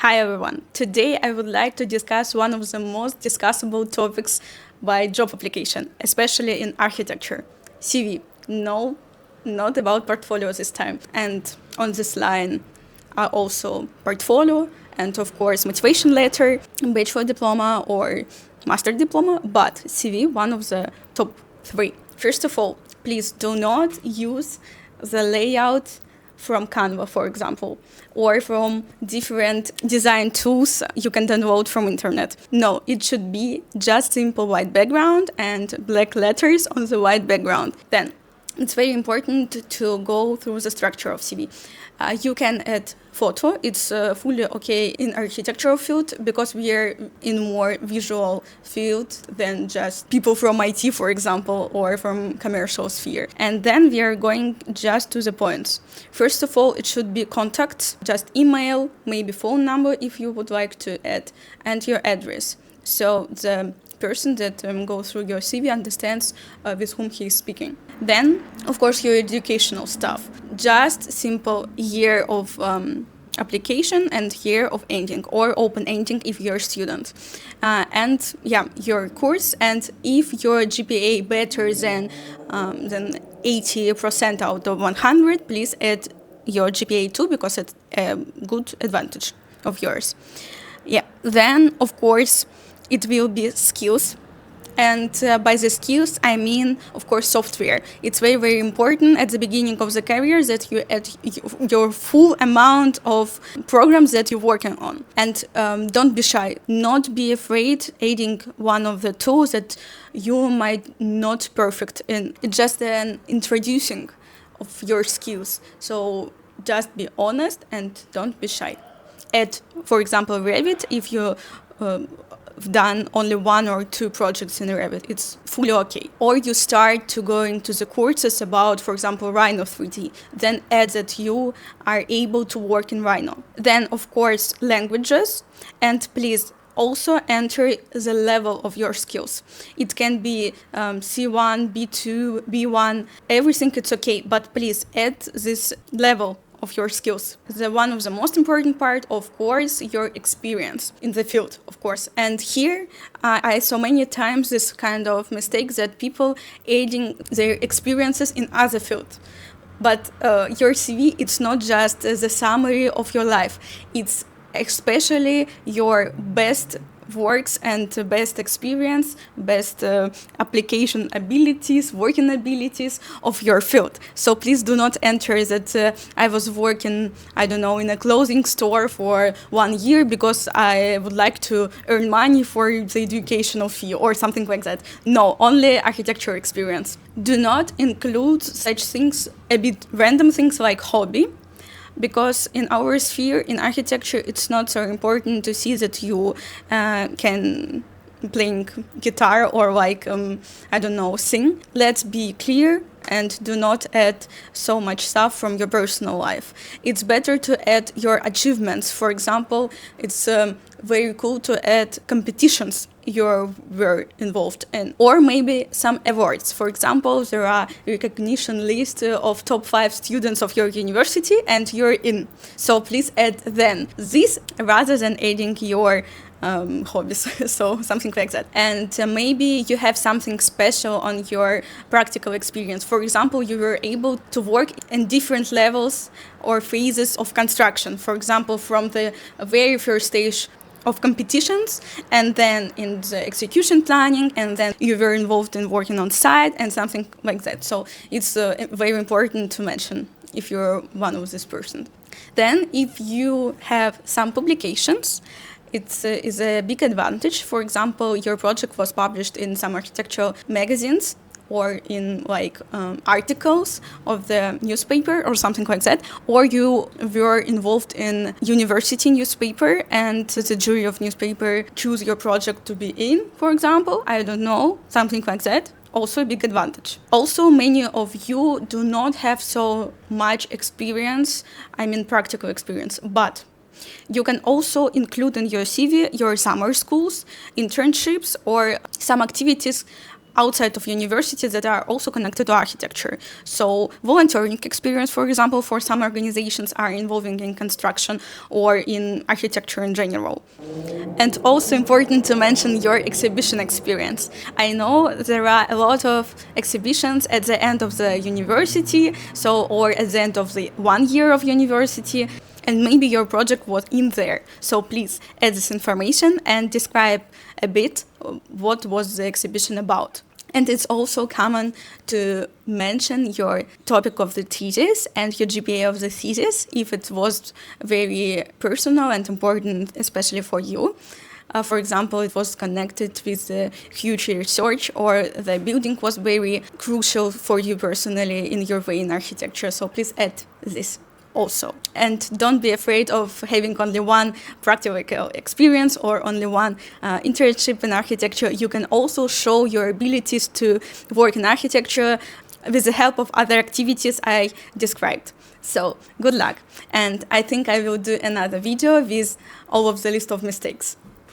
Hi everyone. Today I would like to discuss one of the most discussable topics by job application, especially in architecture. CV. No, not about portfolio this time. And on this line are also portfolio and of course motivation letter, bachelor diploma or master diploma, but CV one of the top 3. First of all, please do not use the layout from Canva, for example, or from different design tools you can download from internet. No, it should be just simple white background and black letters on the white background. Then it's very important to go through the structure of CV. You can add photo. It's fully okay in architectural field because we are in more visual field than just people from IT, for example, or from commercial sphere. And then we are going just to the points. First of all, it should be contacts, just email, maybe phone number if you would like to add, and your address. So the person that goes through your CV understands with whom he is speaking. Then, of course, your educational stuff. Just simple year of application and year of ending, or open ending if you're a student. And your course. And if your GPA better than 80% out of 100, please add your GPA too, because it's a good advantage of yours. Then, of course, it will be skills. And by the skills, I mean, of course, software. It's very, very important at the beginning of the career that you add your full amount of programs that you're working on. And don't be shy. Not be afraid adding one of the tools that you might not perfect in. It's just an introducing of your skills. So just be honest and don't be shy. Add, for example, Revit if you done only 1 or 2 projects in Revit. It's fully okay. Or you start to go into the courses about, for example, Rhino 3D. Then add that you are able to work in Rhino. Then, of course, languages. And please also enter the level of your skills. It can be C1, B2, B1. Everything it's okay. But please add this level of your skills. One of the most important part, of course, your experience in the field, of course. And here, I saw many times this kind of mistake that people adding their experiences in other fields. But your CV, it's not just the summary of your life. It's especially your best works and best experience, best application abilities, working abilities of your field. So please do not enter that I was working, in a clothing store for 1 year because I would like to earn money for the educational fee or something like that. No, only architecture experience. Do not include such things, a bit random things like hobby. Because in our sphere, in architecture, it's not so important to see that you can playing guitar or sing. Let's be clear and do not add so much stuff from your personal life. It's better to add your achievements. For example, it's very cool to add competitions you were involved in, or maybe some awards. For example, there are recognition list of top 5 students of your university and you're in. So please add then this rather than adding your hobbies, so something like that. And maybe you have something special on your practical experience. For example, you were able to work in different levels or phases of construction. For example, from the very first stage of competitions, and then in the execution planning, and then you were involved in working on site and something like that. So it's very important to mention if you're one of these persons. Then if you have some publications, it is a big advantage. For example, your project was published in some architectural magazines or in articles of the newspaper or something like that, or you were involved in university newspaper and the jury of newspaper choose your project to be in, for example, something like that. Also a big advantage. Also, many of you do not have so much experience, practical experience, but you can also include in your CV your summer schools, internships, or some activities outside of university that are also connected to architecture. So volunteering experience, for example, for some organizations are involving in construction or in architecture in general. And also important to mention your exhibition experience. I know there are a lot of exhibitions at the end of the university, or at the end of the 1 year of university, and maybe your project was in there. So please add this information and describe a bit what was the exhibition about. And it's also common to mention your topic of the thesis and your GPA of the thesis if it was very personal and important, especially for you. For example, it was connected with the huge research, or the building was very crucial for you personally in your way in architecture. So please add this also. And don't be afraid of having only one practical experience or only one internship in architecture. You can also show your abilities to work in architecture with the help of other activities I described. So good luck. And I think I will do another video with all of the list of mistakes.